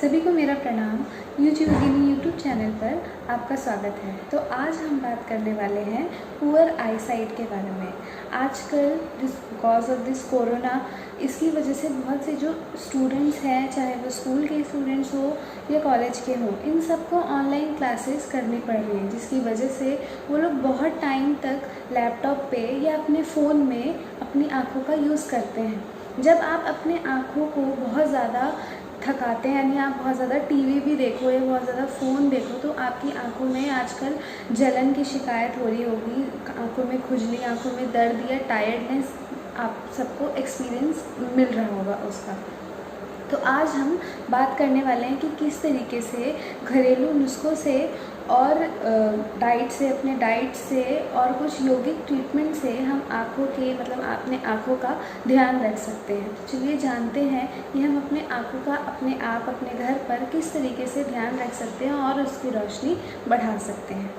सभी को मेरा प्रणाम। यूट्यूब चैनल पर आपका स्वागत है। तो आज हम बात करने वाले हैं पुअर आईसाइट के बारे में। आजकल बिकॉज ऑफ दिस कोरोना, इसकी वजह से बहुत से जो स्टूडेंट्स हैं, चाहे वो स्कूल के स्टूडेंट्स हो या कॉलेज के हो, इन सबको ऑनलाइन क्लासेस करनी पड़ रही हैं, जिसकी वजह से वो लोग बहुत टाइम तक लैपटॉप पे या अपने फ़ोन में अपनी आँखों का यूज़ करते हैं। जब आप अपने आँखों को बहुत ज़्यादा थकाते हैं, यानी आप बहुत ज़्यादा टीवी भी देखो या बहुत ज़्यादा फ़ोन देखो, तो आपकी आंखों में आजकल जलन की शिकायत हो रही होगी, आंखों में खुजली, आंखों में दर्द या टायर्डनेस आप सबको एक्सपीरियंस मिल रहा होगा उसका। तो आज हम बात करने वाले हैं कि किस तरीके से घरेलू नुस्खों से और अपने डाइट से और कुछ यौगिक ट्रीटमेंट से हम आँखों के अपने आँखों का ध्यान रख सकते हैं। चलिए जानते हैं कि हम अपने आँखों का अपने घर पर किस तरीके से ध्यान रख सकते हैं और उसकी रोशनी बढ़ा सकते हैं।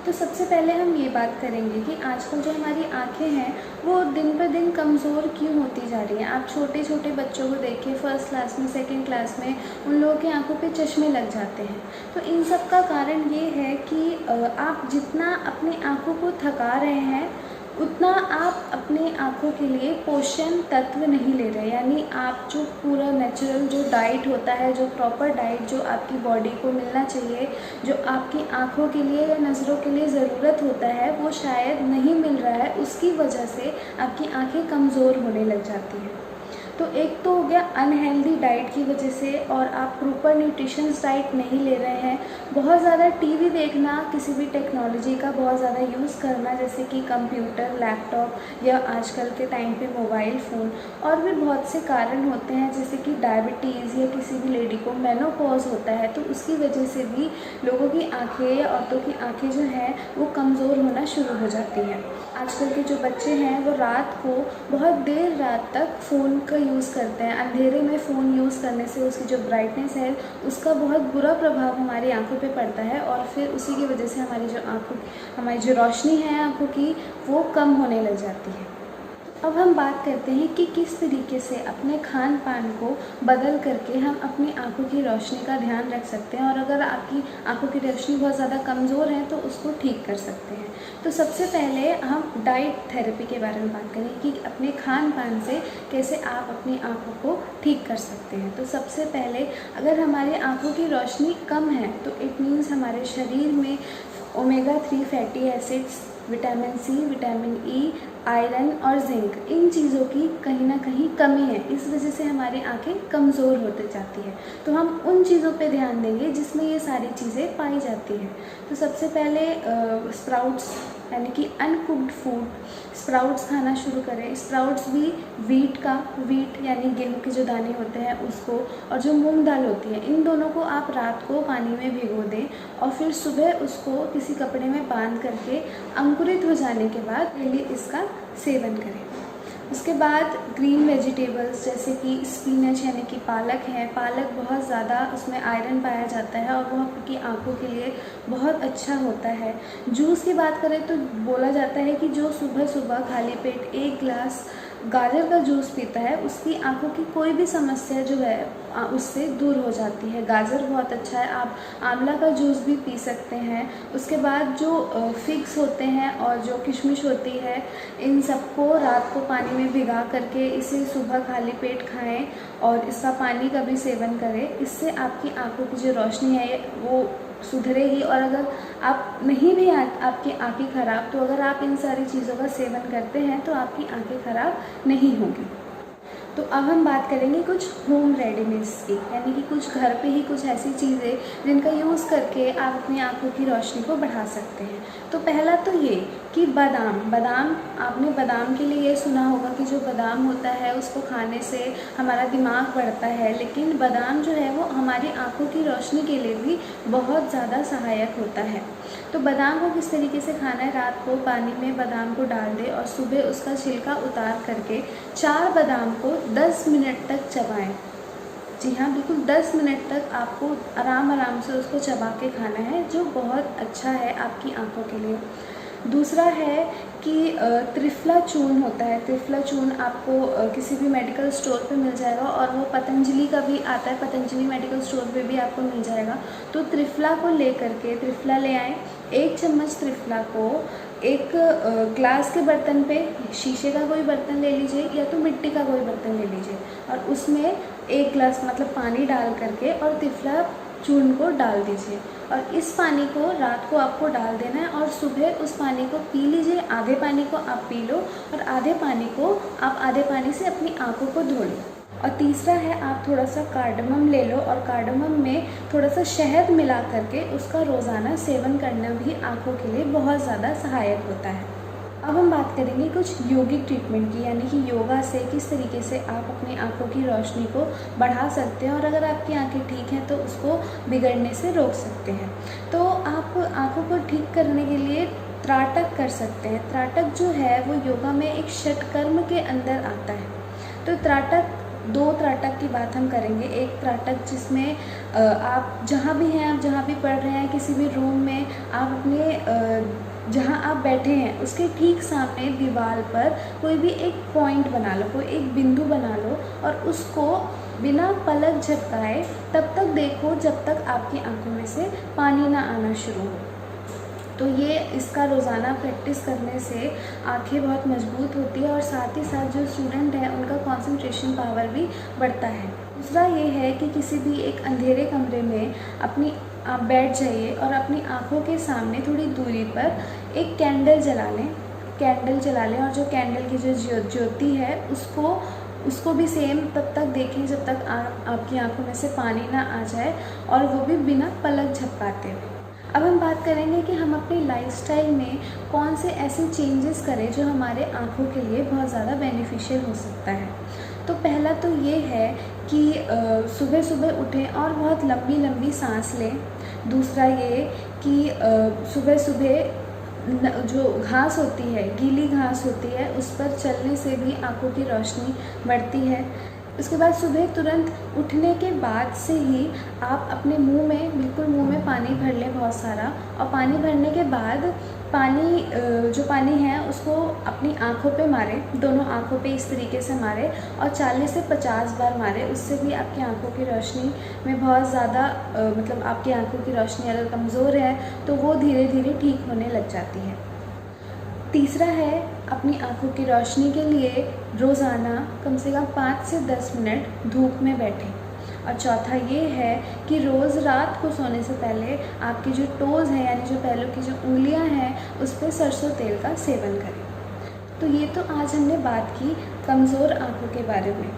तो सबसे पहले हम ये बात करेंगे कि आजकल जो हमारी आंखें हैं वो दिन पर दिन कमज़ोर क्यों होती जा रही हैं। आप छोटे छोटे बच्चों को देखिए, फर्स्ट क्लास में, सेकंड क्लास में उन लोगों की आंखों पे चश्मे लग जाते हैं। तो इन सब का कारण ये है कि आप जितना अपनी आंखों को थका रहे हैं उतना आप अपने आँखों के लिए पोषण तत्व नहीं ले रहे। यानी आप जो पूरा नेचुरल जो डाइट होता है, जो प्रॉपर डाइट जो आपकी बॉडी को मिलना चाहिए, जो आपकी आँखों के लिए या नज़रों के लिए ज़रूरत होता है, वो शायद नहीं मिल रहा है। उसकी वजह से आपकी आँखें कमज़ोर होने लग जाती हैं। तो एक तो हो गया अनहेल्दी डाइट की वजह से, और आप प्रॉपर न्यूट्रिशंस डाइट नहीं ले रहे हैं। बहुत ज़्यादा टीवी देखना, किसी भी टेक्नोलॉजी का बहुत ज़्यादा यूज़ करना, जैसे कि कंप्यूटर, लैपटॉप या आजकल के टाइम पे मोबाइल फ़ोन, और भी बहुत से कारण होते हैं, जैसे कि डायबिटीज़ या किसी भी लेडी को मेनोपॉज होता है, तो उसकी वजह से भी लोगों की आँखें या औरतों की आँखें जो हैं वो कमज़ोर होना शुरू हो जाती हैं। आजकल के जो बच्चे हैं वो रात को बहुत देर रात तक फ़ोन का यूज़ करते हैं। अंधेरे में फ़ोन यूज़ करने से उसकी जो ब्राइटनेस है उसका बहुत बुरा प्रभाव हमारी आंखों पे पड़ता है, और फिर उसी की वजह से हमारी जो रोशनी है आंखों की वो कम होने लग जाती है। अब हम बात करते हैं कि किस तरीके से अपने खान पान को बदल करके हम अपनी आंखों की रोशनी का ध्यान रख सकते हैं, और अगर आपकी आंखों की रोशनी बहुत ज़्यादा कमज़ोर है तो उसको ठीक कर सकते हैं। तो सबसे पहले हम डाइट थेरेपी के बारे में बात करें कि अपने खान पान से कैसे आप अपनी आंखों को ठीक कर सकते हैं। तो सबसे पहले अगर हमारी आंखों की रोशनी कम है तो इट मीन्स हमारे शरीर में omega 3 fatty acids, vitamin C, vitamin E, iron और जिंक, इन चीज़ों की कहीं ना कहीं कमी है। इस वजह से हमारी आंखें कमज़ोर होती जाती है। तो हम उन चीज़ों पे ध्यान देंगे जिसमें ये सारी चीज़ें पाई जाती हैं। तो सबसे पहले स्प्राउट्स यानी कि अनकुक्ड फूड, स्प्राउट्स खाना शुरू करें। स्प्राउट्स भी वीट यानी गेहूं के जो दाने होते हैं उसको, और जो मूंग दाल होती है, इन दोनों को आप रात को पानी में भिगो दें और फिर सुबह उसको किसी कपड़े में बांध करके अंकुरित हो जाने के बाद डेली इसका सेवन करें। उसके बाद ग्रीन वेजिटेबल्स जैसे कि स्पिनच यानी कि पालक है। पालक बहुत ज़्यादा उसमें आयरन पाया जाता है और वो आपकी आंखों के लिए बहुत अच्छा होता है। जूस की बात करें तो बोला जाता है कि जो सुबह सुबह खाली पेट 1 गिलास गाजर का जूस पीता है उसकी आंखों की कोई भी समस्या जो है उससे दूर हो जाती है। गाजर बहुत अच्छा है। आप आंवला का जूस भी पी सकते हैं। उसके बाद जो फिग्स होते हैं और जो किशमिश होती है, इन सबको रात को पानी में भिगा करके इसे सुबह खाली पेट खाएं और इसका पानी का भी सेवन करें। इससे आपकी आंखों की जो रोशनी है वो सुधरेगी। और अगर आप नहीं भी आपकी आंखें ख़राब, तो अगर आप इन सारी चीज़ों का सेवन करते हैं तो आपकी आंखें ख़राब नहीं होंगी। तो अब हम बात करेंगे कुछ होम रेमेडीज़ की, यानी कि कुछ घर पे ही कुछ ऐसी चीज़ें जिनका यूज़ करके आप अपनी आंखों की रोशनी को बढ़ा सकते हैं। तो पहला तो ये कि बादाम आपने बादाम के लिए ये सुना होगा कि जो बादाम होता है उसको खाने से हमारा दिमाग बढ़ता है, लेकिन बादाम जो है वो हमारी आंखों की रोशनी के लिए भी बहुत ज़्यादा सहायक होता है। तो बादाम को किस तरीके से खाना है, रात को पानी में बादाम को डाल दें और सुबह उसका छिलका उतार करके 4 बादाम को 10 मिनट तक चबाएं। जी हाँ, बिल्कुल 10 मिनट तक आपको आराम से उसको चबा के खाना है, जो बहुत अच्छा है आपकी आंखों के लिए। दूसरा है कि त्रिफला चूर्ण होता है। त्रिफला चूर्ण आपको किसी भी मेडिकल स्टोर पे मिल जाएगा और वो पतंजलि का भी आता है, पतंजलि मेडिकल स्टोर पे भी आपको मिल जाएगा। तो त्रिफला को ले करके, त्रिफला ले आएँ, 1 चम्मच त्रिफला को एक ग्लास के बर्तन पे, शीशे का कोई बर्तन ले लीजिए या तो मिट्टी का कोई बर्तन ले लीजिए, और उसमें 1 गिलास मतलब पानी डाल करके और त्रिफला चूर्ण को डाल दीजिए। और इस पानी को रात को आपको डाल देना है और सुबह उस पानी को पी लीजिए। आधे पानी को आप पी लो और आधे पानी को आप आधे पानी से अपनी आँखों को धो लो। और तीसरा है, आप थोड़ा सा कार्डमम ले लो और कार्डमम में थोड़ा सा शहद मिला करके उसका रोज़ाना सेवन करना भी आँखों के लिए बहुत ज़्यादा सहायक होता है। अब हम बात करेंगे कुछ यौगिक ट्रीटमेंट की, यानी कि योगा से किस तरीके से आप अपनी आँखों की रोशनी को बढ़ा सकते हैं और अगर आपकी आँखें ठीक हैं तो उसको बिगड़ने से रोक सकते हैं। तो आप आँखों को ठीक करने के लिए त्राटक कर सकते हैं। त्राटक जो है वो योगा में एक षटकर्म के अंदर आता है। तो त्राटक, 2 त्राटक की बात हम करेंगे। एक त्राटक जिसमें आप जहाँ भी हैं, आप जहाँ भी पढ़ रहे हैं, किसी भी रूम में आप अपने जहाँ आप बैठे हैं उसके ठीक सामने दीवार पर कोई भी एक पॉइंट बना लो, कोई एक बिंदु बना लो और उसको बिना पलक झपकाए तब तक देखो जब तक आपकी आंखों में से पानी ना आना शुरू हो। तो ये इसका रोज़ाना प्रैक्टिस करने से आंखें बहुत मजबूत होती है और साथ ही साथ जो स्टूडेंट है उनका कंसंट्रेशन पावर भी बढ़ता है। दूसरा ये है कि किसी भी एक अंधेरे कमरे में आप बैठ जाइए और अपनी आँखों के सामने थोड़ी दूरी पर एक कैंडल जला लें और जो कैंडल की जो ज्योति है उसको भी सेम तब तक देखें जब तक आपकी आँखों में से पानी ना आ जाए, और वो भी बिना पलक झपकाते हुए। अब हम बात करेंगे कि हम अपनी लाइफस्टाइल में कौन से ऐसे चेंजेस करें जो हमारे आँखों के लिए बहुत ज़्यादा बेनिफिशियल हो सकता है। तो पहला तो ये है कि सुबह सुबह उठें और बहुत लंबी लंबी सांस लें। दूसरा ये कि सुबह सुबह जो घास होती है, गीली घास होती है, उस पर चलने से भी आँखों की रोशनी बढ़ती है। उसके बाद सुबह तुरंत उठने के बाद से ही आप अपने बिल्कुल मुंह में पानी भर लें बहुत सारा, और पानी भरने के बाद जो पानी है उसको अपनी आँखों पे मारें, दोनों आँखों पे इस तरीके से मारें और 40 से 50 बार मारें। उससे भी आपकी आँखों की रोशनी में बहुत ज़्यादा मतलब आपकी आँखों की रोशनी अगर कमज़ोर है तो वो धीरे धीरे ठीक होने लग जाती है। तीसरा है, अपनी आँखों की रोशनी के लिए रोज़ाना कम से कम 5 से 10 मिनट धूप में बैठें। और चौथा ये है कि रोज़ रात को सोने से पहले आपकी जो टोज़ हैं, यानी जो पैरों की जो उंगलियां हैं, उस पर सरसों तेल का सेवन करें। तो ये तो आज हमने बात की कमज़ोर आँखों के बारे में।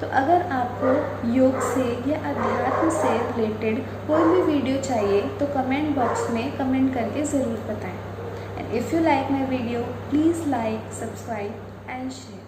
तो अगर आपको योग से या अध्यात्म से रिलेटेड कोई भी वीडियो चाहिए तो कमेंट बॉक्स में कमेंट करके ज़रूर बताएं। And if you like my video, please like, subscribe and share.